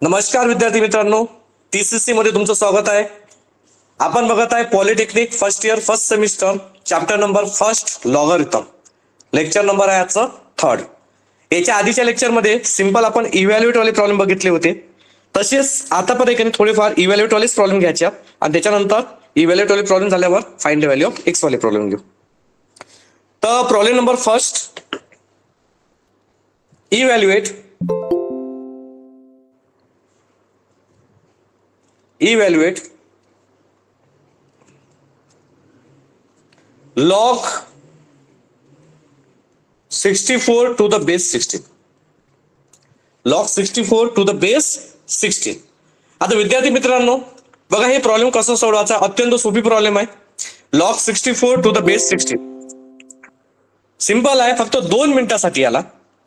नमस्कार विद्यार्थी मित्रांनो, TCC मध्ये तुमचं स्वागत आहे. आपण बघत आहे polytechnic first year first semester chapter number first logarithm. Lecture number आहे आजचा 3rd. याच्या आधीच्या लेक्चर मध्ये सिंपल आपण इव्हॅल्युएट वाले प्रॉब्लेम बघितले होते. तसेच आता पण एकाने थोडेफार इव्हॅल्युएट वालेच प्रॉब्लेम घ्यायचे आणि त्याच्यानंतर इव्हॅल्युएट वाले प्रॉब्लेम झाल्यावर find the value of x वाले प्रॉब्लेम घेऊ. तर problem number first, evaluate log 64 to the base 16. log 64 to the base 16. आता विद्यार्थी मित्रांनो बघा, हे प्रॉब्लेम कसं सोडवायचा, अत्यंत सोपी प्रॉब्लेम आहे. log 64 to the base 16 simple आहे. फक्त 2 मिनिटासाठी याला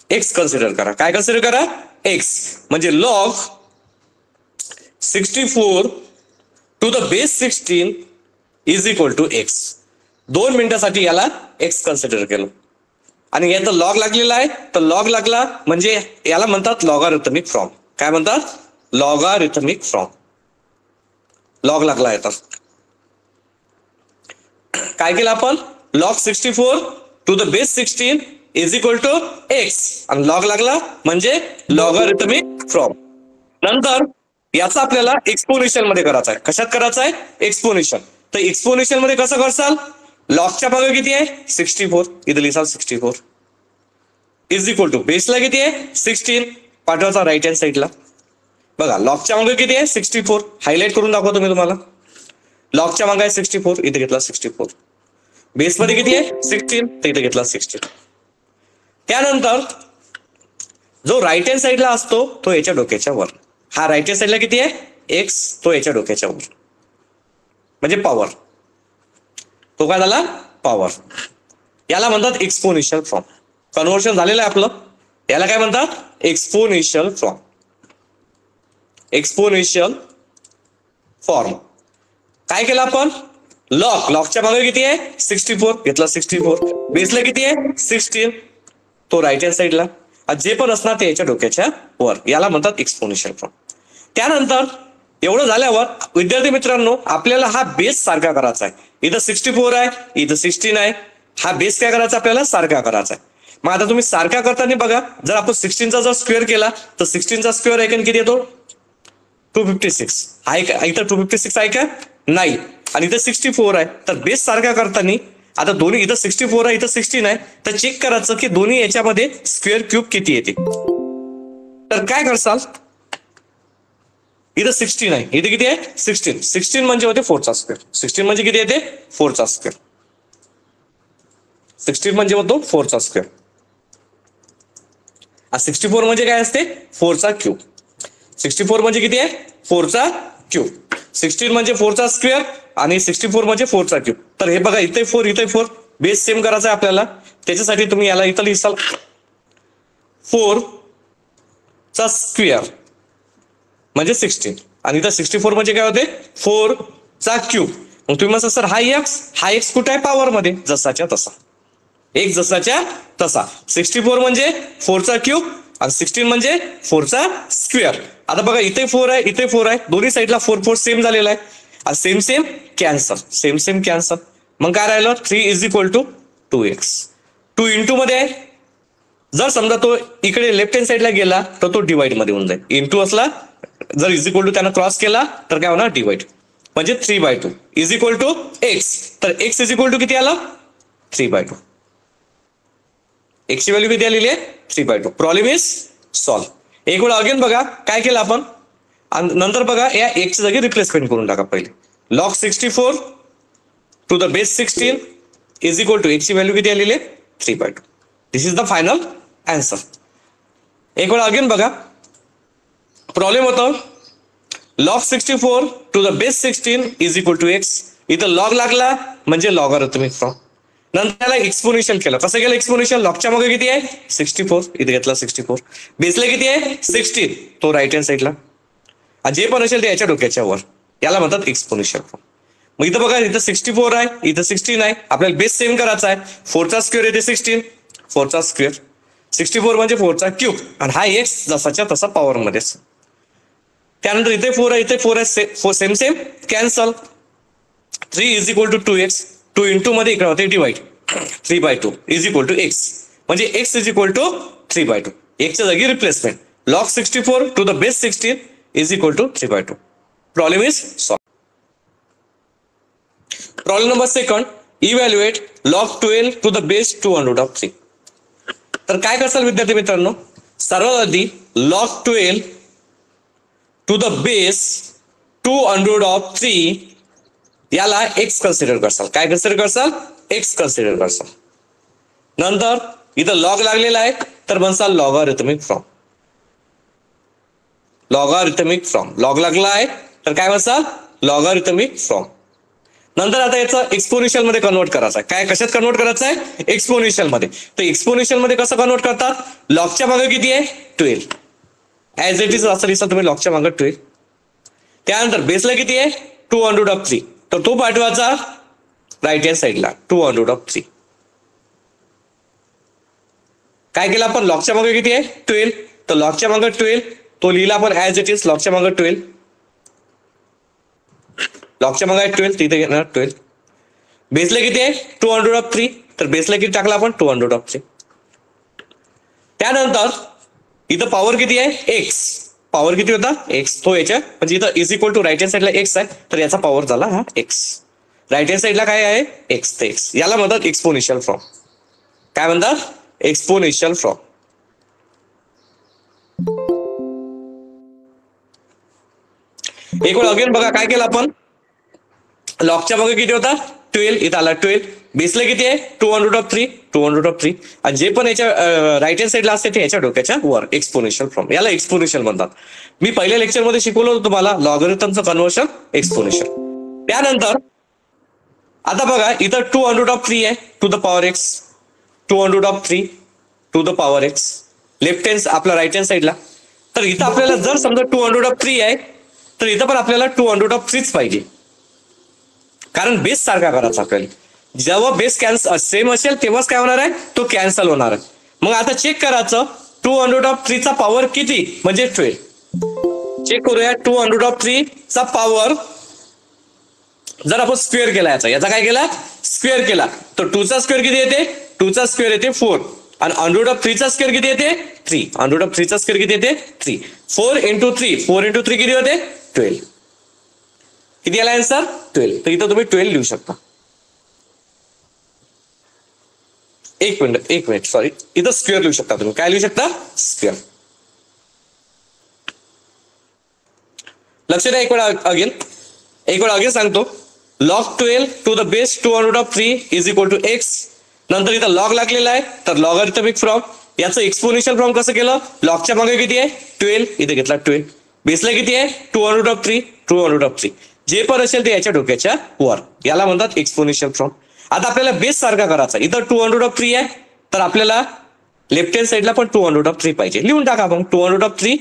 x कन्सिडर करा. काय कन्सिडर करा? x. म्हणजे log 64 to the base 16 is equal to x. 2 मिनिटासाठी याला x कन्सिडर केलं आणि याचा लॉग लागलेला आहे. तर लॉग लागला म्हणजे याला म्हणतात लॉगारिथमिक फॉर्म. काय म्हणतात? लॉगारिथमिक फॉर्म. लॉग लागला आहे. तर काय केलं आपण? log 64 to the base 16 is equal to x आणि लॉग लागला म्हणजे लॉगारिथमिक फॉर्म. नंतर याचा आपल्याला एक्सपोनेन्शियल मध्ये करायचा आहे. कशात करायचा आहे? एक्सपोनेन्शियल. तर एक्सपोनेन्शियल मध्ये कसं करसाल? लॉगच्या मागे किती आहे? 64. इथे लिहिसाल 64 इज इक्वल टू बेसला किती आहे? 16. पाठवायचा राईट हँड साईडला. बघा लॉगच्या मागे किती आहे? 64. हायलाइट करून दाखवतो मी तुम्हाला. लॉगच्या मागे आहे 64, इथे घेतला 64. बेसमध्ये किती आहे? 16, तर इथे घेतला 16. त्यानंतर जो राईट हँड साईडला असतो तो याच्या डोक्याच्या वर. हा राईट हँड साईडला किती आहे? एक्स, तो याच्या डोक्याच्या वर म्हणजे पॉवर. तो काय झाला? पॉवर. याला म्हणतात एक्सपोनेन्शियल फॉर्म. कन्व्हर्शन झालेलं आहे आपलं. याला काय म्हणतात? Exponential form. Exponential form. काय केलं आपण? लॉगच्या मागे किती आहे? 64, घेतला 64. बेसला किती आहे? 16, तो राईट हँड साईडला. जे पण असणार ते याच्या डोक्याच्या वर. याला म्हणतात एक्सपोनेन्शियल फॉर्म. त्यानंतर एवढं झाल्यावर विद्यार्थी मित्रांनो आपल्याला हा बेस सारखा करायचा आहे. इथं 64 आहे, इथं 16 आहे. हा बेस काय करायचा? आपल्याला सारखा करायचा आहे. मग आता तुम्ही सारखा करताना बघा, जर आपण 16चा जर स्क्वेअर केला तर 16चा स्क्वेअर आहे किती येतो? 256. आहे का? इथं 256 आहे का? नाही. आणि इथं 64 आहे. तर बेस सारखा करताना आता दोन्ही, इथं 64 आहे, इथं 16 आहे, तर चेक करायचं की दोन्ही याच्यामध्ये स्क्वेअर क्यूब किती येते. तर काय करसाल? इथं 16 आहे, इथे किती आहे? 16. 16 म्हणजे होते 4चा स्क्वेअर. 16 म्हणजे किती येते? 4चा स्क्वेअर. 16 म्हणजे होतो 4चा स्क्वेअर. 64 म्हणजे काय असते? 4चा क्यूब. 64 म्हणजे किती आहे? 4चा क्यूब. 16 म्हणजे 4चा स्क्वेअर आणि 64 म्हणजे 4चा क्यूब. तर हे बघा, इथे 4, इथे 4. बेस सेम करायचा आहे आपल्याला. त्याच्यासाठी तुम्ही याला इथं लिहिसाल 4चा स्क्वेअर म्हणजे 16 आणि इथं 64 म्हणजे काय होते? 4चा क्यूब. मग तुम्ही म्हणता सर हा एक्स कुठे आहे? पॉवर मध्ये. जसाच्या तसा. एक जसाच्या तसा. 64 म्हणजे 4चा क्यूब आणि 16 म्हणजे 4चा स्क्वेअर. आता बघा, इथे 4 आहे, इथे 4 आहे. दोन्ही साईडला 4 सेम झालेला आहे. आणि सेम कॅन्सल. Same cancel. मग काय राहिलं? 3 is equal to 2x. 2 into मध्ये आहे. जर समजा तो इकडे लेफ्ट हँड साईडला गेला तर तो डिवाइड मध्ये होऊन जाईल. इंटू असला जर इज इक्वल टू त्यानं क्रॉस केला तर काय होणार? डिवाइड. म्हणजे 3/2 इज इक्वल टू एक्स. तर एक्स इज इक्वल टू किती आला? 3/2. एक्सची व्हॅल्यू किती आलेली आहे? 3/2. Problem is solve. एक वेळा अगेन बघा काय केलं आपण. आणि नंतर बघा या एक्सच्या जागी रिप्लेसमेंट करून टाका पहिले. log 64 to the base 16 is equal to एक्सची व्हॅल्यू किती आलेली आहे? 3/2. This is the final answer. एक वेळा अगेन बघा. प्रॉब्लेम होतं log 64 to the base 16 is equal to x. इथं लॉग लागला म्हणजे लॉगारिथमिक फॉर्म. नंतर त्याला एक्सपोनेन्शियल केलं. कसं केलं एक्सपोनेन्शियल? लॉगच्या मागे किती आहे? 64, इथे घेतला 64. बेसला किती आहे? 16, तो राईट हँड साईडला. जे पण असेल ते याच्या डोक्याच्या वर. याला म्हणतात एक्सपोनेन्शियल फॉर्म. मग इथं बघा, इथं 64 आहे, इथं 16 आहे. आपल्याला बेस सेम करायचा आहे. 4चा स्क्वेअर येते 16, 4चा स्क्वेअर. 64 म्हणजे 4चा क्यूब आणि हा एक्स जसाच्या तसा पॉवर मध्ये. त्यानंतर इथे 4 आहे, इथे 4 आहे, same same cancel. 3 is equal to 2x, 2 into मध्ये इकडे होते divide, 3/2 is equal to x, म्हणजे x इज इक्वल टू 3/2. एक्सच्या जागी replacement. log 64 to the base 16 is equal to 3/2. Problem is solve. Problem number second, evaluate log 12 to the base 2/3. तर काय करसाल विद्यार्थी मित्रांनो, सर्वात आधी log 12 टू द बेस 2/3 याला x कन्सिडर करसाल. काय कन्सिडर करसाल? x कन्सिडर करसाल. नंतर इथं लॉग लागलेला आहे तर म्हणसाल logarithmic from. Logarithmic from log लागला आहे तर काय म्हणसाल? Logarithmic from. नंतर आता याचं एक्सपोनेन्शियल मध्ये कन्वर्ट करायचं आहे. काय कशात कन्वर्ट करायचं आहे? एक्सपोनेन्शियल मध्ये. तर एक्सपोनेन्शियल मध्ये कसं कन्वर्ट करतात? लॉगच्या मागे किती आहे? 12. ऍज इट इज असं लिहिसा तुम्ही लॉगच्या मागे 12. त्यानंतर बेसला किती आहे? 2/3. तर तो पाठवायचा राईट हँड साईडला 2/3. काय केलं आपण? लॉगच्या मागे किती आहे? 12. तर लॉगच्या मागे 12 तो लिहिला आपण ऍज इट इज लॉगच्या मागे 12. लॉगच्या मागे 12 तिथे घेणार 12. बेसला किती आहे? 2/3. तर बेसला किती टाकला आपण? 2/3. त्यानंतर इथं पॉवर किती आहे? x. पॉवर किती होता? x. तो याच्या म्हणजे इथं is equal to right hand साईडला x आहे तर याचा पॉवर झाला हा x. राईट हँड साईडला काय आहे? x ते x. याला म्हणतात एक्सपोनेन्शियल फ्रॉम. काय म्हणतात? Exponential from. एक वेळ अगेन बघा काय केलं आपण? लॉगच्या मागे किती होता? 12. इथं आला 12. बेसला किती आहे? 2/3. 2/3. आणि जे पण याच्या राईट हँड साईडला असते ते याच्या डोक्याच्या वर. Exponential from. याला एक्सपोनेन्शियल म्हणतात. मी पहिल्या लेक्चर मध्ये शिकवलं होतं तुम्हाला लॉगरिथमचं कन्व्हर्शन एक्सपोनेन्शियल. त्यानंतर आता बघा इथं 2/3 आहे to the power x. 2/3 to the power x. Left hand आपला राईट हँड साईडला. तर इथं आपल्याला जर समजा 2/3 आहे तर इथं पण आपल्याला 2/3 पाहिजे. कारण बेस सारखा करायचा आपल्याला. जेव्हा बेस सेम असेल तेव्हाच काय होणार आहे? तो कॅन्सल होणार आहे. मग आता चेक करायचं 2/3 चा पॉवर किती? म्हणजे 12. चेक करूया 2/3 चा पॉवर जर आपण स्क्वेअर केला याचा काय केला? स्क्वेअर केला तर 2 चा स्क्वेअर किती येते? 2 चा स्क्वेअर येते 4. आणि √3 चा स्क्वेअर किती येते? 3. √3 चा स्क्वेअर किती येते? 3. 4 into 3. 4 into 3 किती होते? 12. किती आला आन्सर? 12. तर इथं तुम्ही 12 लिहू शकता. एक मिनिट सॉरी, इथं स्क्वेअर लिहू शकता तुम्ही. काय लिहू शकता? स्क्वेअर. लक्ष द्या एक वेळा अगेन सांगतो. log 12 to the base 2/3 is equal to x. नंतर इथं लॉग लागलेला आहे तर लॉगॅरिथमिक फ्रॉम. याचं एक्सपोनेन्शियल फ्रॉम कसं केलं? लॉगच्या मागे किती आहे? 12. इथे घेतला 12. बेसला किती आहे? 2/3. 2/3. जे पण असेल ते याच्या डोक्याच्या वर. याला म्हणतात एक्सपोनेन्शियल फ्रॉम. आता आपल्याला बेस सारखा करायचा. इथं 2/3 आहे तर आपल्याला लेफ्ट हँड साईडला पण 2/3 पाहिजे. लिहून टाका आपण 2/3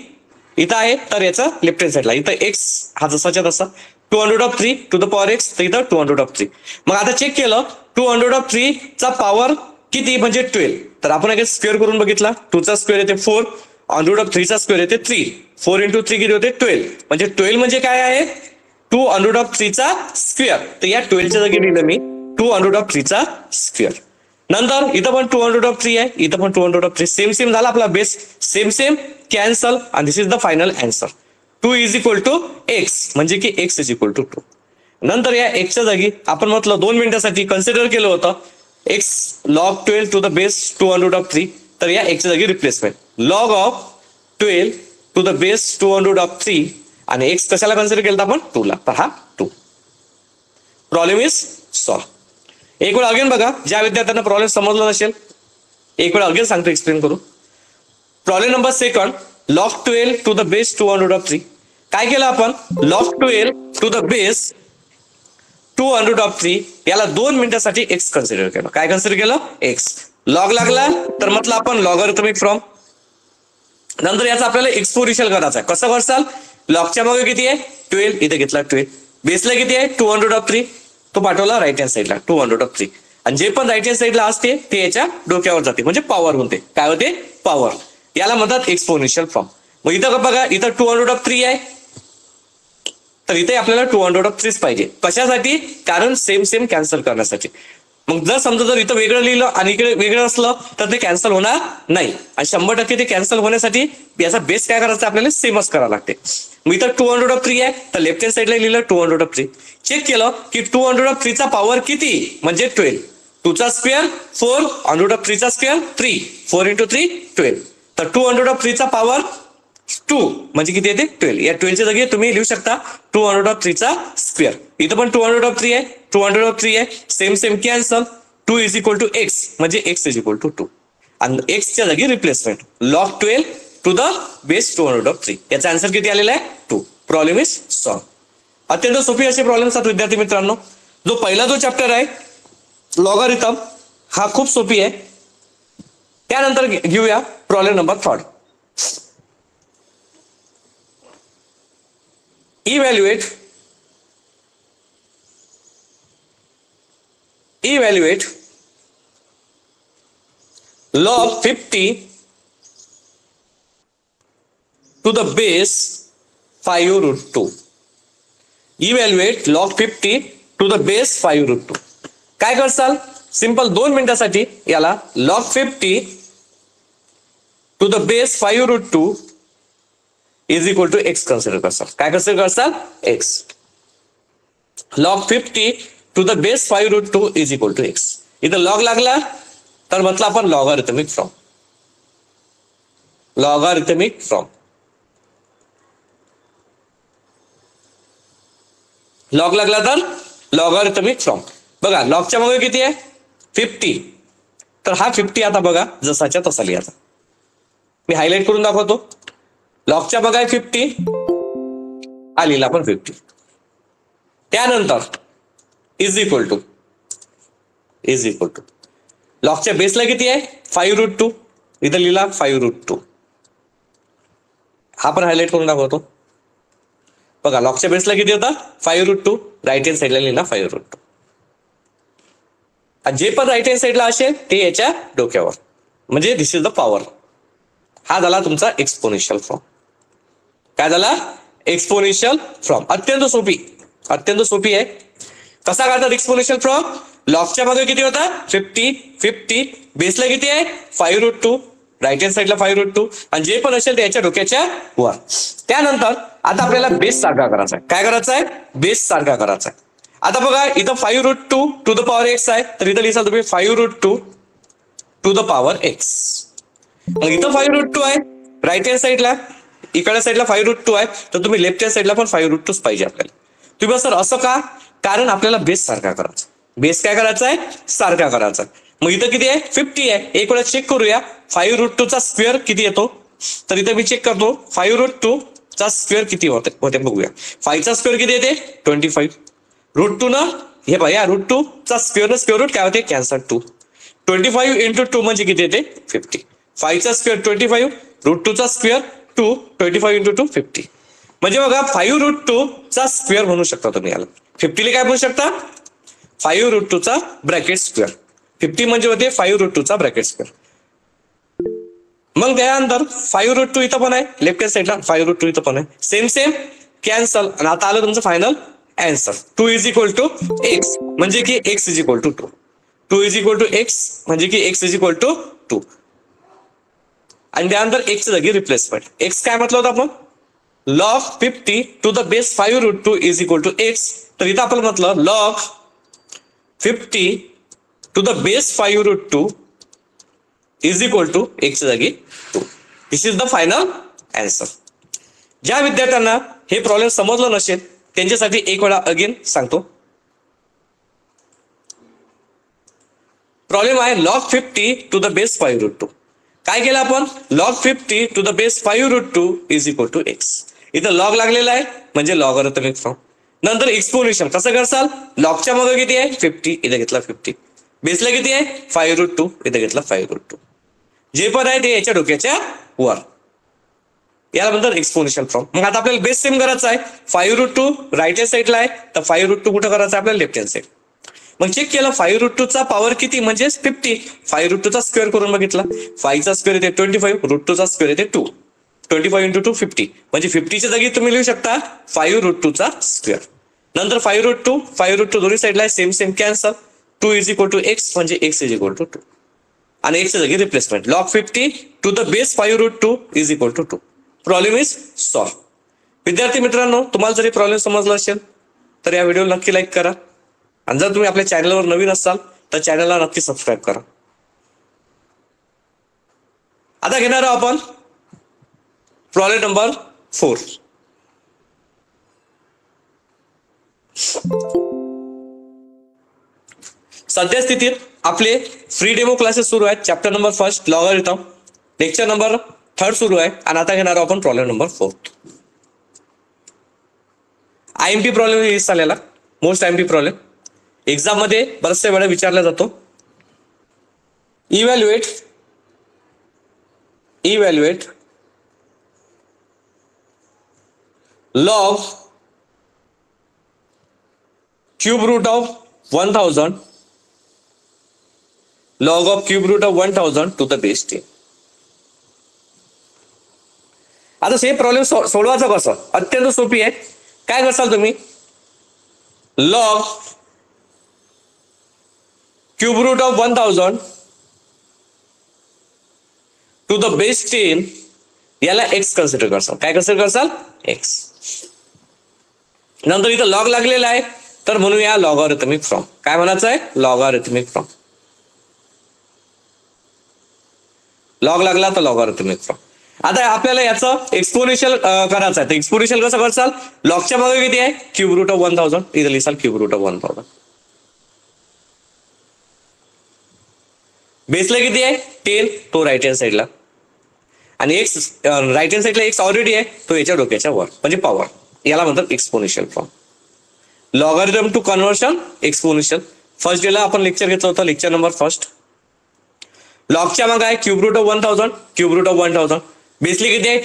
इथं आहे तर याचा लेफ्ट हँड साईडला इथं x हा जसाच्या तसा 2/3 टू द पॉवर x. तर इथं 2/3. मग आता चेक केलं 2/3 चा पॉवर किती? म्हणजे 12. तर आपण एक स्क्वेअर करून बघितला. 2 चा स्क्वेअर येते 4. √3 चा स्क्वेअर येते 3. 4 into 3 किती होते? 12. म्हणजे 12 म्हणजे काय आहे? 2/3 चा स्क्वेअर. तर या 12 च्या जागी लिहिलं मी 2/3 चा स्क्वेअर. नंतर इथं पण 2/3 आहे, इथं पण 2/3. सेम झाला आपला बेस. Same cancel. आणि this is the final answer. 2 is equal to x. म्हणजे की x इज इक्वल टू 2. नंतर या x च्या जागी आपण म्हटलं 2 मिनिटासाठी कन्सिडर केलं होतं x log 12 to the base 2/3. तर या x च्या जागी replacement log of 12 to the base 2/3. आणि x कशाला कन्सिडर केलं आपण? 2 ला. तर हा 2. Problem is solve. एक वेळ अगेन बघा, ज्या विद्यार्थ्यांना प्रॉब्लेम समजला नसेल एक वेळ अगेन सांगतो, एक्सप्लेन करू. Problem number second, log 12 to the base 2/3. काय केलं आपण? log 12 टू द बेस 2/3 याला 2 मिनिटासाठी x कन्सिडर केलं. काय कन्सिडर केलं? x. लॉग लागला तर म्हटलं आपण लॉगॅरिथमिक फ्रॉम. नंतर याचा आपल्याला एक्सपोनेन्शियल करायचा आहे. कसं करसाल? लॉगच्या मागे किती आहे? 12. इथे घेतला 12. बेसला किती आहे? 2/3. तो पाठवला राईट हँड साईडला 2/3. आणि जे पण राईट हँड साईडला असते ते याच्या डोक्यावर जाते म्हणजे पॉवर होते. काय होते? पॉवर. याला म्हणतात एक्सपोनेन्शियल फ्रॉम. मग इथं बघा, इथं 2/3 आहे तर इथे आपल्याला 200/3 पाहिजे. कशासाठी? कारण सेम सेम कॅन्सल करण्यासाठी. मग जर समजा जर इथं वेगळं लिहिलं आणि इकडे वेगळं असलं तर ते कॅन्सल होणार नाही. आणि 100% ते कॅन्सल होण्यासाठी याचा बेस काय करायचा? आपल्याला सेमच करावं लागते. मग इथं 200/3 आहे तर लेफ्ट हँड साईडला लिहिलं 200/3. चेक केलं की 200/3 चा पॉवर किती म्हणजे 12. 2 चा स्क्वेअर 4, 100/3 चा स्क्वेअर 3, 4 × 3 12. तर 200/3 चा पॉवर 2 म्हणजे किती येते? 12. या 12 च्या जागी तुम्ही लिहू शकता 200/3 चा स्क्वेअर. इथं पण 200/3 आहे, 200/3 आहे, सेम सेम कॅन्सल. 2 = x म्हणजे x = 2 आणि x च्या जागी replacement log 12 to the base 200/3. याचा आन्सर किती आलेला आहे? 2. Problem is solve. अत्यंत सोपी असे प्रॉब्लेम असतात विद्यार्थी मित्रांनो. जो पहिला जो चॅप्टर आहे लॉगरिथम हा खूप सोपी आहे. त्यानंतर घेऊया problem number 3. Evaluate log 50 to the base 5√2. Evaluate log 50 to the base 5√2. काय करसाल? सिंपल 2 मिनिटासाठी याला log 50 to the base 5√2 = x consider करसाल. काय कन्सिडर करसाल? x. log 50 to the base 5√2 = x. इथं लॉग लागला तर म्हटलं आपण logarithmic from. Logarithmic from log लागला तर लॉगरिथमिक फ्रॉम. बघा लॉगच्या मागे किती आहे? 50. तर हा 50 आता बघा जसाच्या तसा लिहायचा. मी हायलाइट करून दाखवतो. लॉगच्या बघा 50 हा लिहिला आपण 50. त्यानंतर इज इक्वल टू लॉगच्या बेसला किती आहे? 5√2. इथं लिहिला 5√2. हा पण हायलाइट करून दाखवतो. बघा लॉगच्या बेसला किती होता? 5√2. राईट हँड साईडला लिहिला 5√2. जे पण राईट हँड साईडला असेल ते याच्या डोक्यावर म्हणजे दिस इज द पॉवर. हा झाला तुमचा एक्सपोनेन्शियल फॉर्म. काय झाला? Exponential form. अत्यंत सोपी आहे. कसा काढतात एक्सपोनेन्शियल फॉर्म? लॉगच्या मागे किती होता? 50. बेसला किती आहे? 5√2. राईट हँड साईडला 5√2 आणि जे पण असेल ते याच्या डोक्याच्या वर. त्यानंतर आता आपल्याला बेस सारखा करायचा आहे. काय करायचं आहे? बेस सारखा करायचा आहे. आता बघा इथं 5√2 टू द पॉवर x आहे तर इथं लिहिसा तुम्ही 5√2 टू द पॉवर x. मग इथं 5√2 आहे राईट हँड साईडला, इकडल्या साईडला 5√2 आहे तर तुम्ही लेफ्ट हँड साईडला पण 5√2 पाहिजे आपल्याला. तुम्ही सर असं का? कारण आपल्याला बेस सारखा करायचा. बेस काय करायचा आहे? सारखा करायचा. मग इथं किती आहे? 50 आहे. एक वेळा चेक करूया 5√2 चा स्क्वेअर किती येतो. तर इथं मी चेक करतो 5√2 चा स्क्वेअर किती होते बघूया. 5 चा स्क्वेअर किती येते? 25. √2 न हे बघा √2 चा स्क्वेअर रूट काय होते? कॅन्सल 2. 25 × 2 म्हणजे किती येते? 50. 5 चा स्क्वेअर 25, √2 चा स्क्वेअर 2, 25 × 2 50. म्हणजे बघा 5√2 चा स्क्वेअर म्हणू शकता तुम्ही याला. 50 काय म्हणू शकता? 5√2 चा ब्रॅकेट स्क्वेअर. 50 म्हणजे होते 5√2 चा ब्रॅकेट स्क्वेअर. मग त्यानंतर 5√2 इथं पण आहे लेफ्ट हँड साईडला, 5√2 इथं पण आहे. सेम कॅन्सल आणि आता आलं तुमचं फायनल आन्सर. 2 = x म्हणजे की x = 2. 2 = x म्हणजे की x = 2 आणि त्यानंतर x च्या जागी रिप्लेसमेंट. x काय म्हटलं होतं आपण? log 50 to the base 5√2 = x. तर इथं आपण म्हटलं log 50 to the base 5√2 = x च्या जागी 2. This is the final answer. ज्या विद्यार्थ्यांना हे प्रॉब्लेम समजलं नसेल त्यांच्यासाठी एक वेळा अगेन सांगतो. प्रॉब्लेम आहे log 50 टू द बेस 5√2. काय केलं आपण? log 50 to the base 5√2 = x. इथं लॉग लागलेला आहे म्हणजे लॉगरिथमिक फॉर्म. नंतर एक्सपोनेन्शियल कसं करसाल? लॉगच्या मागे किती आहे? 50. इथं घेतला 50. बेसला किती आहे? 5√2. इथं घेतला 5√2. जे पण आहे ते याच्या डोक्याच्या वर. याला म्हणतात एक्सपोनेन्शियल फॉर्म. मग आता आपल्याला बेस सेम करायचा आहे. 5√2 राईट हँड साईडला आहे तर 5√2 कुठं करायचं? आपल्याला लेफ्ट हँड साईड. मग चेक केलं 5√2 चा पॉवर किती म्हणजे 50. 5√2 चा स्क्वेअर करून बघितला. 5 चा स्क्वेअर येते 25, √2 चा स्क्वेअर येते 2. 25 इंटू 2 50, म्हणजे 50च्या जागी तुम्ही लिहू शकता 5√2 चा स्क्वेअर. नंतर 5√2 दोन्ही साईडला same same cancel. 2 is equal to x म्हणजे एक्स इज इक्वल टू 2 आणि एक्सच्या जागी replacement. log 50 to the base 5√2 is equal to 2. Problem is solve. विद्यार्थी मित्रांनो, तुम्हाला जरी प्रॉब्लेम समजला असेल तर या व्हिडिओला नक्की लाईक करा आणि जर तुम्ही आपल्या चॅनलवर नवीन असाल तर चॅनलला नक्की सबस्क्राईब करा. आता घेणार आहोत आपण प्रॉब्लेम नंबर 4. सध्या स्थितीत आपले फ्री डेमो क्लासेस सुरू आहेत. Chapter number 1 logarithm, lecture number 3 सुरू आहे आणि आता घेणार आहोत आपण प्रॉब्लेम नंबर 4. IMP प्रॉब्लेम झालेला, मोस्ट IMP प्रॉब्लेम एक्झाम मध्ये बरेचशा वेळा विचारला जातो. Evaluate log cube root of 1000 log of cube root of 1000 to the base 10. आता हे प्रॉब्लेम सोडवायचं कसं? अत्यंत सोपी आहे. काय करसाल तुम्ही? log cube root of 1000 to the base 10 याला x कन्सिडर करसाल. काय कन्सिडर करसाल? x. नंतर इथं लॉग लागलेला आहे तर म्हणून या लॉगॅरिथमिक फॉर्म. काय म्हणायचं आहे? Logarithmic form. लॉग लागला तर लॉगॅरिथमिक फॉर्म. आता आपल्याला याचं एक्सपोनेन्शियल करायचं आहे. तर एक्सपोनेन्शियल कसं करसाल? लॉगच्या मागे किती आहे? Cube root of 1000. इथं लिहिसाल क्यूब रूट ऑफ 1000. बेसला किती आहे? 10. तो राईट हँड साईडला आणि एक्स राईट हँड साईडला एक्स ऑलरेडी आहे, तो याच्या डोक्याच्या वर म्हणजे पॉवर. याला म्हणतात exponential form. Logarithm to conversion exponential. First डेला आपण लेक्चर घेतलं होतं, लेक्चर नंबर 1. लॉगच्या मागे आहे cube root of 1000, cube root of 1000. बेसली किती आहे?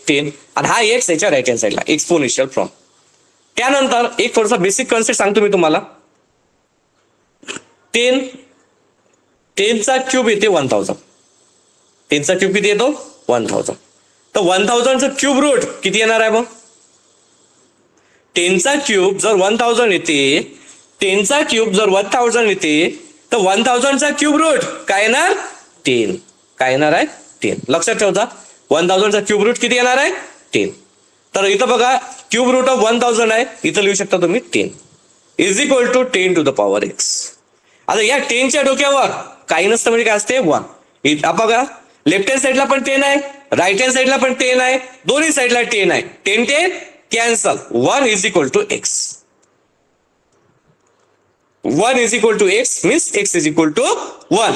10 आणि हा एक्स याच्या राईट हँड साईडला एक्सपोनेन्शियल फॉर्म. त्यानंतर एक थोडासा बेसिक कन्सेप्ट सांगतो मी तुम्हाला. 10 चा क्यूब येते 1000. 10 चा क्यूब किती येतो? 1000. तर 1000 चा क्यूब रूट किती येणार आहे मग? 10 चा क्यूब जर 1000 येते, 10 चा क्यूब जर 1000 येते तर 1000 चा क्यूब रूट काय येणार? 10. काय येणार आहे? 10. लक्षात ठेवता. 1000 चा क्यूब रूट किती येणार आहे? 10. तर इथं बघा क्यूब रूट ऑफ 1000 आहे, इथं लिहू शकता तुम्ही 10 is equal to 10 to the power x. आता या 10च्या डोक्यावर काही नसतं म्हणजे काय असते? 1. बघा लेफ्ट हँड साईडला पण 10 आहे, राईट हँड साईडला पण 10 आहे, दोन्ही साईडला 10 आहे. 10 cancel. 1 is equal to x. 1 is equal to x means x is equal to 1.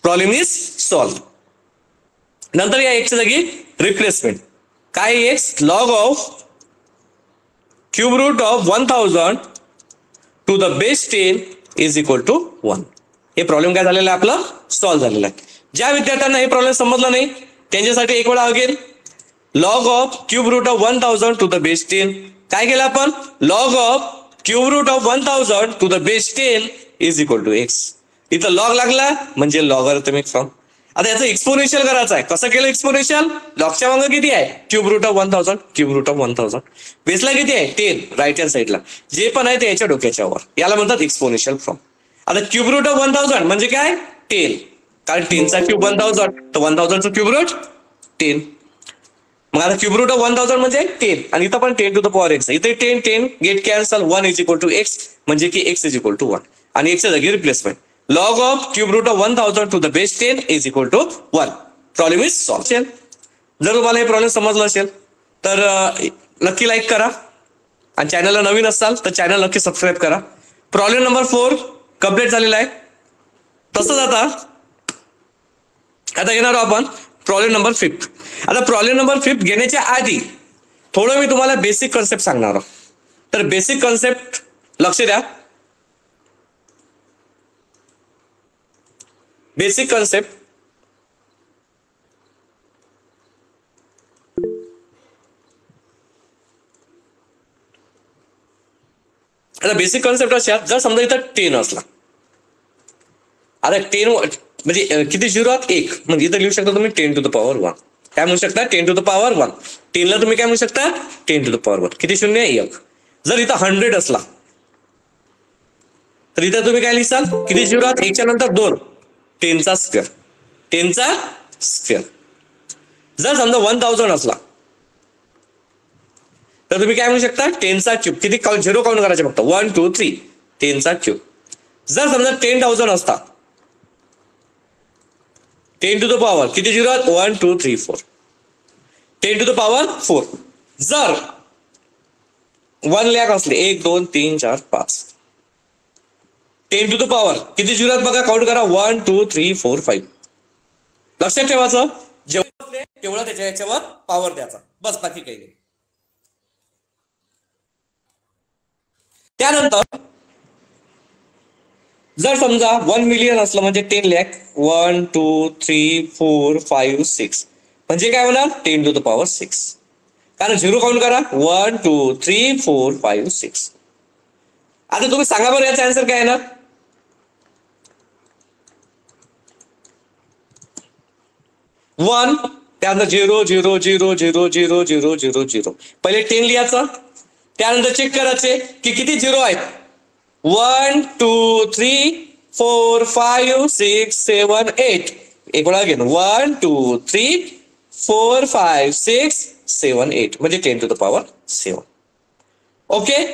Problem is solve. नंतर या x च्या जागी रिप्लेसमेंट. काय x? Log of cube root of 1000 to the base 10 is equal to 1. हे problem काय झालेला आहे? आपला सॉल्व झालेला आहे. ज्या विद्यार्थ्यांना हे प्रॉब्लेम समजला नाही त्यांच्यासाठी एक वेळा again log of cube root of 1000 to the base 10. काय केलं आपण? Log of cube root of 1000 to the base 10 is equal to x. इथं लॉग लागला म्हणजे लॉगॅरिथमिक फॉर्म. आता याचं एक्सपोनेन्शियल करायचं आहे. कसं केलं एक्सपोनेन्शियल? लॉगच्या मागे किती आहे? Cube root of 1000, cube root of 1000. बेसला किती आहे? 10. राईट हँड साईडला जे पण आहे ते याच्या डोक्याच्या वर. याला म्हणतात एक्सपोनेन्शियल फॉर्म. आता क्यूब रूट ऑफ 1000 म्हणजे काय? 10. कारण 10 चा क्यूब 1000 तर 1000 चा क्यूब रूट 10. मग आता क्यूब रूट ऑफ 1000 म्हणजे 10 आणि इथं पण 10 टू द पॉवर x. इथे 10 get cancel. 1 is equal to x म्हणजे की x इज इक्वल टू 1 आणि x च्या जागी replacement. Log of cube root of 1000 to the base 10 is equal to 1. Problem is solve. जर तुम्हाला हे प्रॉब्लेम समजला असेल तर नक्की लाईक करा आणि चॅनलला नवीन असाल तर चॅनल नक्की सबस्क्राईब करा. प्रॉब्लेम नंबर 4 कम्प्लीट झालेला आहे. तसंच आता घेणार आपण प्रॉब्लेम नंबर 5. आता प्रॉब्लेम नंबर 5 घेण्याच्या आधी थोडं मी तुम्हाला बेसिक कन्सेप्ट सांगणार आहोत. तर बेसिक कन्सेप्ट लक्ष द्या. बेसिक कन्सेप्ट आता बेसिक कन्सेप्ट अशा जर समजा इथं 10 असला. आता 10 म्हणजे किती 0 1 म्हणजे इथं लिहू शकता तुम्ही 10 टू द पॉवर 1. काय म्हणू शकता 10 टू द पॉवर 1. 10 ला तुम्ही काय म्हणू शकता 10 टू द पॉवर 1. किती शून्य 1. जर इथं 100 असला तर इथं तुम्ही काय लिहिसाल किती झिरो आहेत 1च्या नंतर 2 10 चा स्क्वेअर 10 चा स्क्वेअर. जर समजा 1000 असला तर तुम्ही काय म्हणू शकता 10 चा क्यूब. किती झिरो काउंट करायचे फक्त 1 2 3 10 चा क्यूब. जर समजा 10,000 असता 10 टू द पॉवर किती झिरो आहेत 1 2 3 4 10 टू द पॉवर 4. जर 1 लाख असले 1 2 3 4 5 10 टू द पॉवर किती झिरो आहेत बघा काउंट करा 1 2 3 4 5. लक्षात ठेवायचं जेवढं तेवढं त्याच्या याच्यावर पॉवर द्यायचा बस बाकी काही नाही. त्यानंतर जर समजा 1 मिलियन असलं म्हणजे 10 लाख 1 2 3 4 5 6 म्हणजे काय होणार 10 टू द पॉवर 6. कारण झिरो काउंट करा 1 2 3 4 5 6. आता तुम्ही सांगा बरं याचा आन्सर काय येणार 1 त्यानंतर 0 0 0 0 0 0 0 0. पहिले 10 लिहायचं त्यानंतर चेक करायचे की किती झिरो आहेत 1 2 3 4 5 6 7 8. एक वेळा घेऊन 1 2 3 4 5 6 7 8 म्हणजे 10 टू द पॉवर 7. ओके.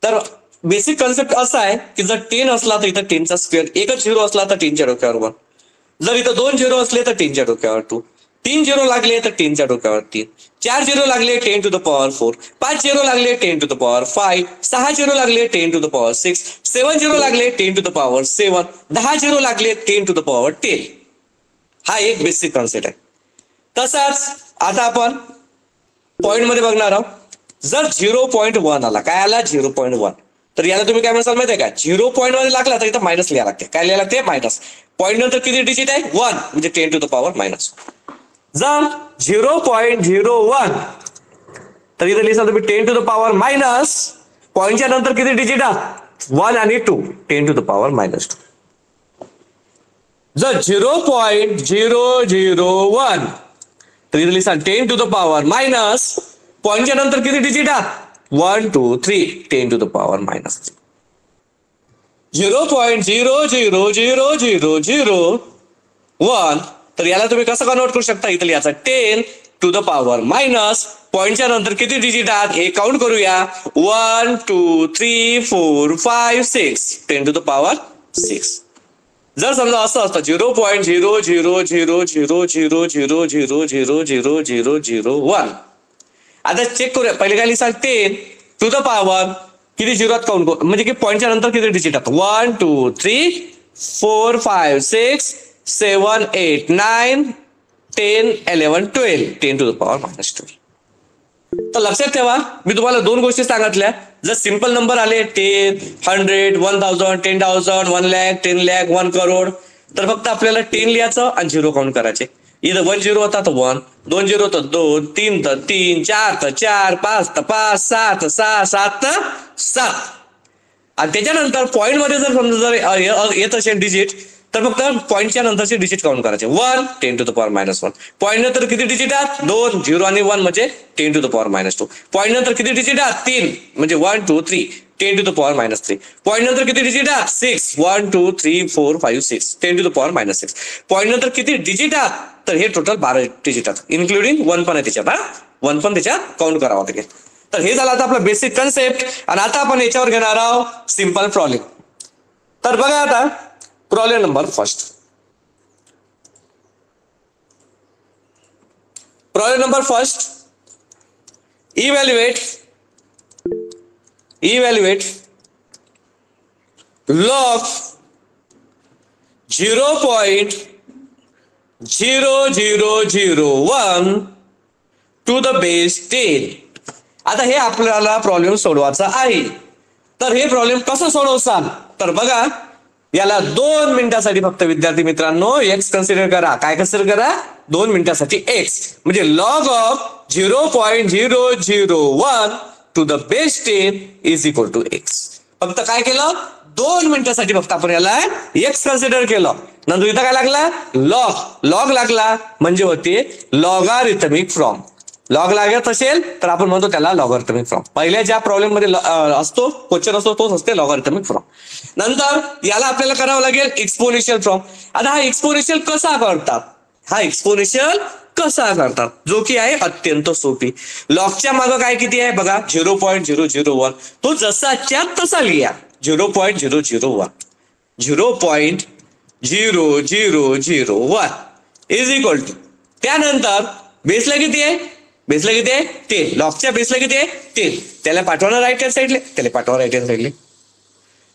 तर बेसिक कॉन्सेप्ट असा आहे की जर 10 असला तर इथं 10 चा स्क्वेअर. एकच झिरो असला तर 10 च्या डोक्यावर 1. जर इथं 2 झिरो असले तर 10 च्या डोक्यावर 2. 3 झिरो लागले तर 10 च्या डोक्यावर 3. 4 झिरो लागले 10 टू द पॉवर 4. 5 झिरो लागले 10 टू द पॉवर 5. 6 झिरो लागले 10 टू द पॉवर 6. 7 झिरो लागले 10 टू द पॉवर 7. 10 झिरो लागले 10 टू द पॉवर 10. हा एक बेसिक कॉन्सेप्ट आहे. तसाच आता आपण पॉइंट मध्ये बघणार आहोत. जर 0.1 आला काय आला 0.1 तर याला तुम्ही काय म्हणसाल माहिती आहे का 0 मध्ये लागला तर इथं मायनस लिहायला लागते. काय लिहायला लागते मायनस. पॉइंट नंतर किती डिजिट आहे 1 म्हणजे 10 टू द पॉवर मायनस. जर 0.01 तर इथं लिहिसाल तुम्ही 10 टू द पॉवर मायनस पॉइंटच्या नंतर किती डिजिट आहे 1 आणि 2 10 टू द पॉवर मायनस 2. जर 0.001 तर इथं लिहिसाल 10 टू द पॉवर मायनस पॉइंटच्या नंतर किती डिजिट आहे 1 2 3 10 टू द पॉवर मायनस 3. 0.0000001 तर याला तुम्ही कसं कन्वर्ट करू शकता इथं लिहायचं 10 टू द पॉवर मायनस पॉइंटच्या नंतर किती डिजिट आहेत हे काउंट करूया 1 2 3 4 5 6 10 टू द पॉवर 6. जर समजा असं असतं 0.00000000001 आता चेक करूया पहिले काय लिहिसाल 10 टू द पॉवर किती झिरो काउंट करू म्हणजे की पॉइंटच्या नंतर किती डिजिट आहेत 1 2 3 4 5 6 7 8 9 10 11 12 10 टू द पॉवर मायनस 12. तर लक्षात ठेवा मी तुम्हाला दोन गोष्टी सांगितल्या. जर सिंपल नंबर आले 10 100 1000 10,000 1 लाख 10 लाख 1 करोड तर फक्त आपल्याला 10 लिहायचं आणि झिरो काउंट करायचे. इथं 1 झिरो होता तर 1 2 झिरो तर 2 3 तर 3 4 तर 4 5 तर 5 6 तर 6 7 तर 7. आणि त्याच्यानंतर पॉइंट मध्ये जर समजा जर येत असेल डिजिट तर फक्त पॉइंटच्या नंतरचे डिजिट काउंट करायचे 1 10 to the power minus 1. Point नंतर किती डिजिट आहेत 2 0 आणि 1 म्हणजे 10 to the power minus 2. Point नंतर किती डिजिट आहेत 3 म्हणजे 1 2 3 10 to the power minus 3. Point नंतर किती डिजिट आहेत 6 1 2 3 4 5 6 10 to the power minus 6. Point नंतर किती डिजिट आहेत तर हे टोटल 12 डिजिट आहेत इन्क्लुडिंग 1 पण आहे त्याच्यात 1 पण त्याच्यात काउंट करावा लागेल. तर हे झालं आता आपलं बेसिक कन्सेप्ट. आणि आता आपण याच्यावर घेणार आहोत सिंपल प्रॉब्लेम. तर बघा आता problem number first. Problem number first evaluate log 0.0001 to the base 10. आता हे आपल्याला प्रॉब्लेम सोडवायचा आहे. तर हे प्रॉब्लेम कसं सोडवसाल तर बघा याला 2 मिनिटासाठी फक्त विद्यार्थी मित्रांनो एक्स कन्सिडर करा. काय कन्सिडर करा 2 मिनिटासाठी एक्स म्हणजे log of 0.001 to the base 10 is equal to x. फक्त काय केलं 2 मिनिटासाठी फक्त आपण याला एक्स कन्सिडर केलं. नंतर इथं काय लागला लॉग, लॉग लागला म्हणजे होते लॉगारिथमिक फ्रॉम. लॉग लागत असेल तर आपण म्हणतो त्याला लॉगरिथमिक फ्रॉम. पहिल्या ज्या प्रॉब्लेम मध्ये असतो क्वेश्चन असतो तोच असते लॉगरिथमिक फ्रॉम. नंतर याला आपल्याला करावं लागेल एक्सपोनेन्शियल फ्रॉम. आता हा एक्सपोनेन्शियल कसा करतात, हा एक्सपोनेन्शियल कसा करतात जो की आहे अत्यंत सोपी. लॉगच्या मागं काय किती आहे बघा 0.001, तो जसाच्या तसा लिहा 0.001, 0.0001 इज इक्वल टू, त्यानंतर बेसला किती आहे, बेसला किती आहे 10, लॉगच्या बेसला किती आहे 10, त्याला पाठवणार राईट हँड साईडले, त्याला पाठवा राईट हँड साईडले.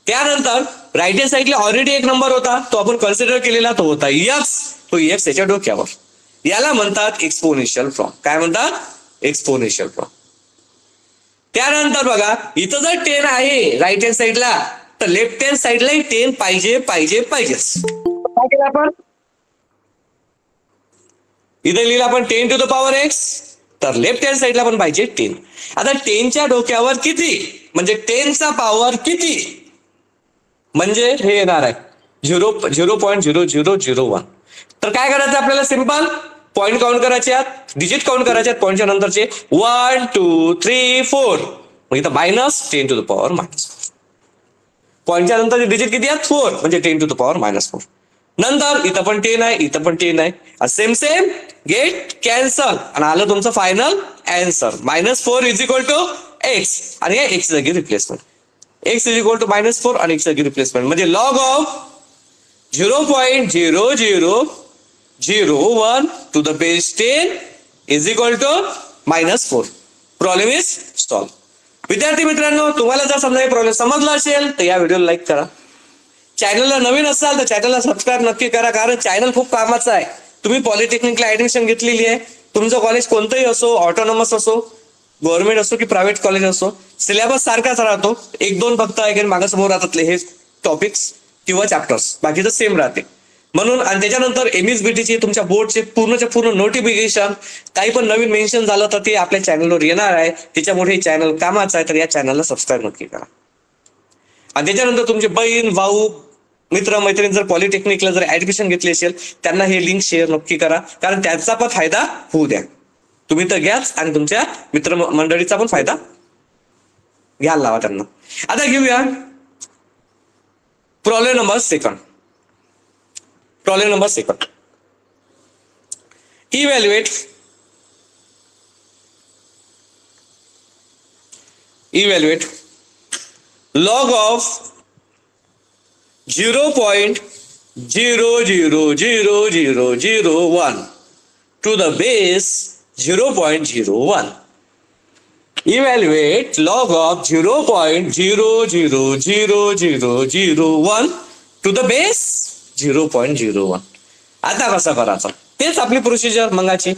त्यानंतर राईट हँड साईडला ऑलरेडी एक नंबर होता तो आपण कन्सिडर केलेला, तो होता एक्स, तो एक्स याच्या डोक्यावर. याला म्हणतात एक्सपोनेन्शियल फ्रॉम. काय म्हणतात एक्सपोनेन्शियल फ्रॉम. त्यानंतर बघा इथं जर 10 आहे राईट हँड साईडला तर लेफ्ट हँड साईडलाही 10 पाहिजे पाहिजे पाहिजेच. काय केलं आपण इथे लिहिलं आपण 10 टू द पॉवर एक्स, तर लेफ्ट हँड साईडला पण पाहिजे 10. आता 10च्या डोक्यावर किती म्हणजे 10चा पॉवर किती म्हणजे हे येणार आहे 0.0001. तर काय करायचं आपल्याला सिंपल पॉईंट काउंट करायचे आहेत, डिजिट काउंट करायचे आहेत पॉईंटच्या नंतरचे 1 2 3 4, मग इथं minus 10 to the power minus. पॉईंटच्या नंतरचे डिजिट किती आहेत 4 म्हणजे 10 टू द पॉवर -4. नंतर इथं पण 10 आहे, इथं पण 10 आहे, सेम सेम गेट कॅन्सल आणि आलं तुमचं final answer -4 is equal to x आणि एक्स जागी replacement, x is equal to -4 आणि एक्स जागी रिप्लेसमेंट म्हणजे log of 0.0001 to the base 10 is equal to -4. Problem is solve. विद्यार्थी मित्रांनो तुम्हाला जर समजा हे प्रॉब्लेम समजला असेल तर या व्हिडिओला लाईक करा. चॅनलला नवीन असाल तर चॅनलला सबस्क्राईब नक्की करा, कारण चॅनल खूप कामाचं आहे. तुम्ही पॉलिटेक्निकला ऍडमिशन घेतलेली आहे, तुमचं कॉलेज कोणतंही असो, ऑटोनॉमस असो, गव्हर्नमेंट असो की प्रायव्हेट कॉलेज असो, सिलेबस सारखाच राहतो. 1-2 फक्त आहे की मागासमोर राहतात हे टॉपिक्स किंवा चॅप्टर्स, बाकीचं सेम राहते. म्हणून आणि त्याच्यानंतर MSBTचे तुमच्या बोर्डचे पूर्णच्या पूर्ण नोटिफिकेशन काही पण नवीन मेन्शन झालं तर ते आपल्या चॅनलवर येणार आहे. त्याच्यामुळे हे चॅनल कामाचं आहे, तर या चॅनलला सबस्क्राईब नक्की करा. आणि त्याच्यानंतर तुमचे बहीण भाऊ मित्र मैत्रीण जर पॉलिटेक्निकला जर ऍडमिशन घेतली असेल त्यांना हे लिंक शेअर नक्की करा, कारण त्याचा पण फायदा होऊ द्या. तुम्ही तर घ्याच आणि तुमच्या मित्र मंडळीचा पण फायदा घ्यायला लावा त्यांना. आता घेऊया problem number second. Problem number second, evaluate log of 0.00001 to the base 0.01. Evaluate log of 0.00001 to the base 0.01. आता कसं करायचं तेच आपली प्रोसिजर मंगाची.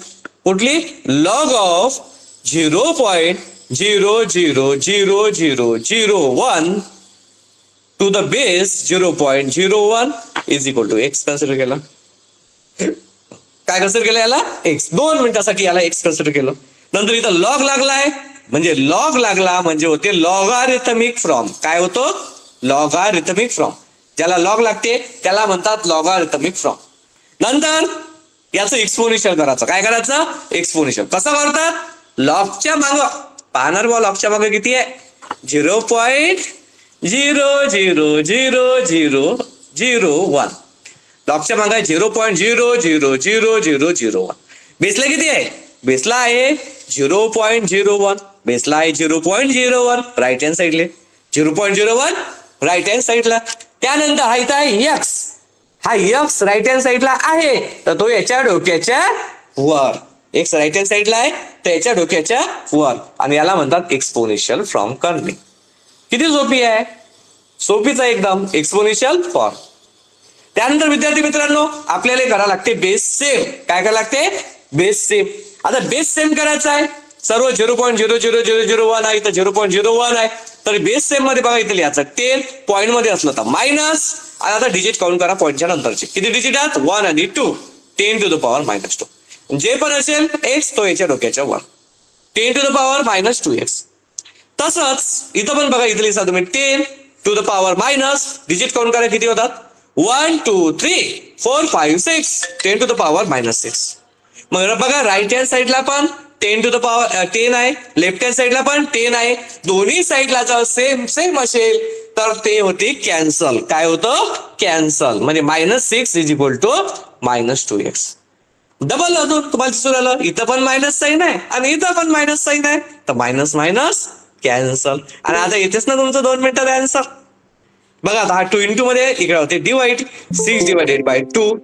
कुठली log of 0.00001 to the base 0.01 is equal to x. Consider केलं, काय कन्सिडर केलं याला x. 2 मिनिटासाठी याला x कन्सिडर केलं. नंतर इथं लॉग लागलाय म्हणजे लॉग लागला म्हणजे होते लॉगारिथमिक फ्रॉम. काय होतो लॉगारिथमिक फ्रॉम. ज्याला लॉग लागते त्याला म्हणतात लॉगारिथमिक फ्रॉम. नंतर याचं एक्सपोनेन्शियल करायचं. काय करायचं एक्सपोनेन्शियल. कसं करतात लॉगच्या मागं पाहणार बा, लॉगच्या मागं किती आहे 0.00001. लॉगच्या मागं आहे 0.00001. बेसला किती आहे बेसला आहे 0.01, बेसला आहे 0.01 राईट हँड साईडले 0.01 राईट हँड साईडला. त्यानंतर हा इथं आहे एक्स, हा एक्स राईट हँड साईडला आहे तर तो याच्या डोक्याच्या वर, एक्स राईट हँड साईडला आहे तर याच्या डोक्याच्या वर, आणि याला म्हणतात एक्सपोनेन्शियल फ्रॉम करणे. किती सोपी आहे, सोपीच आहे एकदम एक्सपोनेन्शियल फॉर्म. त्यानंतर विद्यार्थी मित्रांनो आपल्याला करावं लागते बेस सेम. काय करावं लागते बेस सेम. आता बेस सेम करायचा आहे. सर्व 0.00001 आहे, इथं 0.01 आहे, तर बेस सेम मध्ये बघा इथे लिहायचं 10, पॉईंट मध्ये असलं तर मायनस, आणि आता डिजिट काउंट करा पॉईंटच्या नंतरचे. किती डिजिट आहेत 1 आणि 2, 10 टू द पॉवर -2. जे पण असेल एक्स तो याच्या डोक्याच्या वर 10 टू द पॉवर -2x. तसंच इथं पण बघा इथे लिहिसा तुम्ही 10 to the power minus, digit count करा किती होतात 1 2 3 4 5 6 10 टू द पॉवर -6. मग बघा राईट हँड साईडला पण 10 टू द पॉवर 10 आहे, लेफ्ट हँड साईडला पण 10 आहे. दोन्ही साईडला जर सेम सेम असेल तर ते होते कॅन्सल. काय होतं? कॅन्सल. म्हणजे -6 is equal to -2x. Double अजून तुम्हाला दिसून आलं, इथं पण मायनस साईन आहे आणि इथं पण मायनस साईन आहे, तर मायनस मायनस कॅन्सल. आणि आता येतेच ना तुमचं 2 मिनिटात आन्सर. बघा आता हा 2 इंटू मध्ये इकडे होते divide 6 divided by 2.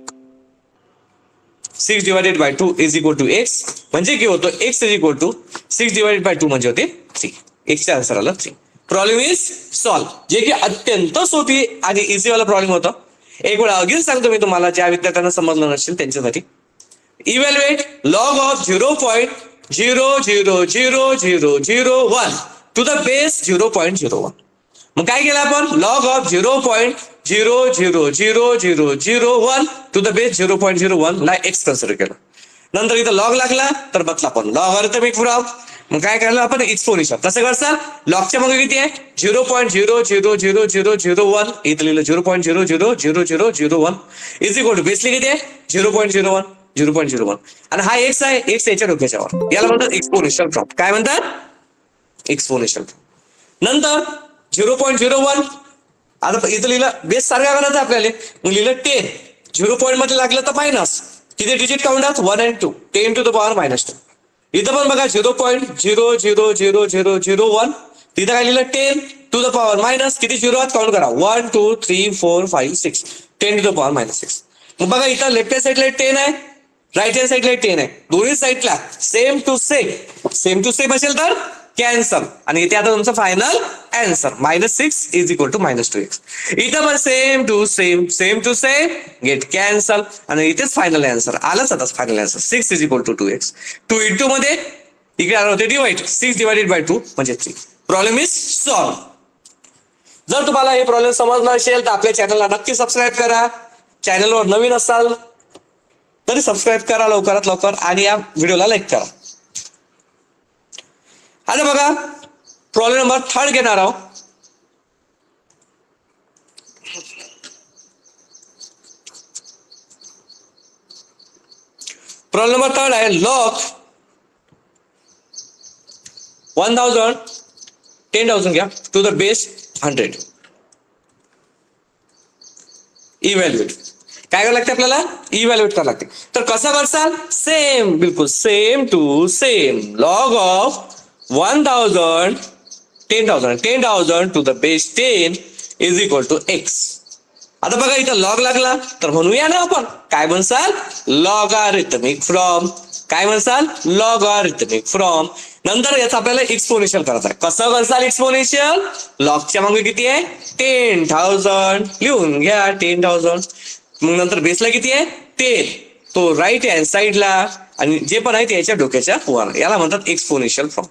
6 divided by 2 is equal to x. म्हणजे काय होतं? x is equal to 6 divided by 2 म्हणजे होते 3. x चे आन्सर आलं 3. Problem is solve. जे की अत्यंत सोपी आणि इझी वाला प्रॉब्लेम होता. एक वेळा अगेन सांगतो मी तुम्हाला, ज्या विद्यार्थ्यांना समजलं नसेल त्यांच्यासाठी. Evaluate log of 0.0000001 to the base 0.01. मग काय केलं आपण? Log of 0.0000001 to the base 0.01 ला एक्स कन्सिडर केलं. नंतर इथं लॉग लागला तर बदला आपण लॉगॅरिथमिक फ्रॉम. मग काय करायला आपण? एक्सपोनेन्शियल. कसं करसाल? लॉगच्या मग किती आहे? 0.0000001. इथं लिहिलं 0.0000001 इज इक्वल टू बेसली किती आहे? 0.01. 0.01 आणि हा एक्स आहे, एक्स याच्या डोक्याच्यावर. याला म्हणतात एक्सपोनेन्शियल फ्रॉम. काय म्हणतात? Exponential from. नंतर 0.01. आता इथं लिहिलं बेस सारखा करायचा आपल्याला. मग लिहिलं 10. 0 पॉईंट मध्ये लागलं तर मायनस. किती डिजिट काउंट आहेत? 1 and 2. 10 to the power -2. इथं पण बघा 0.0000001. तिथं काय लिहिलं? 10 टू द पॉवर मायनस. किती झिरो आहेत काउंट करा? 1 2 3 4 5 6. 10 टू द पॉवर -6. मग बघा इथं लेफ्ट हँड साईडला 10 आहे, राईट हँड साईडला 10 आहे. दोन्ही साईडला सेम टू सेम असेल तर कॅन्सल. आणि इथे आता तुमचं final answer -6 is equal to -2x. इथं पण same to same get cancel. आणि इथेच फायनल आन्सर आलाच. आता final answer 6 is equal to 2x. 2 into मध्ये इकडे आलं होते डिवाइड 6 डिवायडेड बाय 2 म्हणजे 3. Problem is solve. जर तुम्हाला हे प्रॉब्लेम समजला असेल तर आपल्या चॅनलला नक्की सबस्क्राईब करा. चॅनलवर नवीन असाल तरी सबस्क्राईब करा लवकरात लवकर आणि या व्हिडिओला लाईक करा. आता बघा प्रॉब्लेम नंबर 3 घेणार आहोत. प्रॉब्लेम नंबर 3 आहे लॉग 1000 10,000 घ्या टू द बेस 100. इव्हॅल्युएट. काय करावं लागते आपल्याला? इव्हॅल्युएट करावं लागते. तर कसं करसाल? सेम, बिलकुल same to same. Log of 1000 10,000 to the base 10 is equal to x. आता बघा इथं लॉग लागला तर म्हणूया ना आपण काय म्हणसाल? Logarithmic from. काय म्हणसाल? Logarithmic from. नंतर याचा आपल्याला एक्सपोनेन्शियल करायचा आहे. कसं करसाल एक्सपोनेन्शियल? लॉगच्या मागे किती आहे? 10,000 लिहून घ्या 10,000. मग नंतर बेसला किती आहे? 10. तो राईट हँड साईडला आणि जे पण आहे ते याच्या डोक्याच्या वर. याला म्हणतात एक्सपोनेन्शियल फ्रॉम.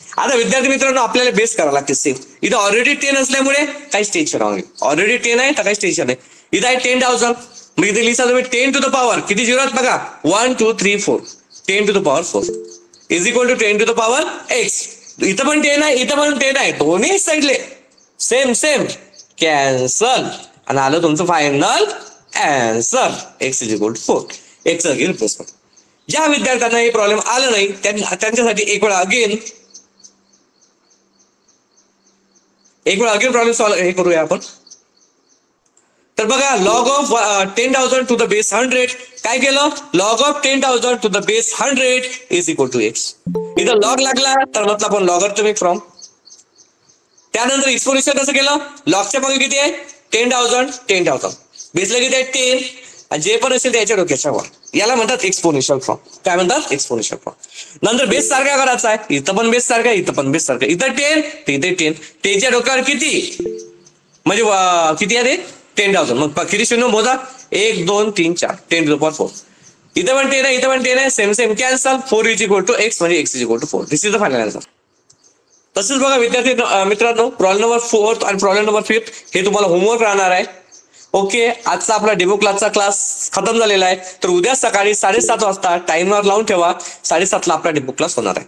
आता विद्यार्थी मित्रांनो आपल्याला बेस करावं लागते सेम. इथं ऑलरेडी 10 असल्यामुळे काहीच टेन्शन नाही. ऑलरेडी 10 आहे तर काहीच टेन्शन नाही. इथं आहे 10,000. मग इथे लिहिसा तुम्ही 10 टू द पॉवर किती झिरो आहेत बघा? 1 2 3 4. 10 to the power 4 is equal to 10 to the power x. इथं पण 10 आहे, इथं पण 10 आहे. दोन्ही साईडले सेम कॅन्सल. आणि आलं तुमचं final answer x is equal to 4. X replacement. ज्या विद्यार्थ्यांना हे प्रॉब्लेम आलं नाही त्यांच्यासाठी एक वेळा अगेन प्रॉब्लेम सॉल्व्ह हे करूया आपण. तर बघा log of 10,000 to the base 100. काय केलं? Log of 10,000 to the base 100 is equal to x. इथं लॉग लागला तर म्हटलं आपण लॉगॅरिथमिक फ्रॉम. त्यानंतर एक्सपोनेन्शियल कसं केलं? लॉगच्या मागे किती आहे? 10,000 बेसला किती आहे? 10. आणि जे पण असेल त्याच्या डोक्याच्या वर. याला म्हणतात एक्सपोनेन्शियल फ्रॉम. काय म्हणतात? Exponential from. नंतर बेस सारखा करायचा आहे. इथं पण बेस सारखा, इथं पण बेस सारखा. इथं 10 इथे 10. 10च्या डोक्यावर किती म्हणजे किती आहे ते? 10,000. मग किती शून्य मोजा? 1 2 3 4. 10 टू द पॉवर 4. इथं पण 10 आहे, इथं पण 10 आहे. Same cancel. 4 is equal to x म्हणजे x is equal to 4. This is the final answer. तसेच बघा विद्यार्थी मित्रांनो प्रॉब्लेम नंबर 4 आणि प्रॉब्लेम नंबर 5 हे तुम्हाला होमवर्क राहणार आहे. ओके. आजचा आपला डेमो क्लासचा क्लास खतम झालेला आहे. तर उद्या सकाळी 7:30 वाजता टाइमर लावून ठेवा. 7:30 ला आपला डेमो क्लास होणार आहे.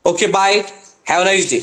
Okay bye. Have a nice day.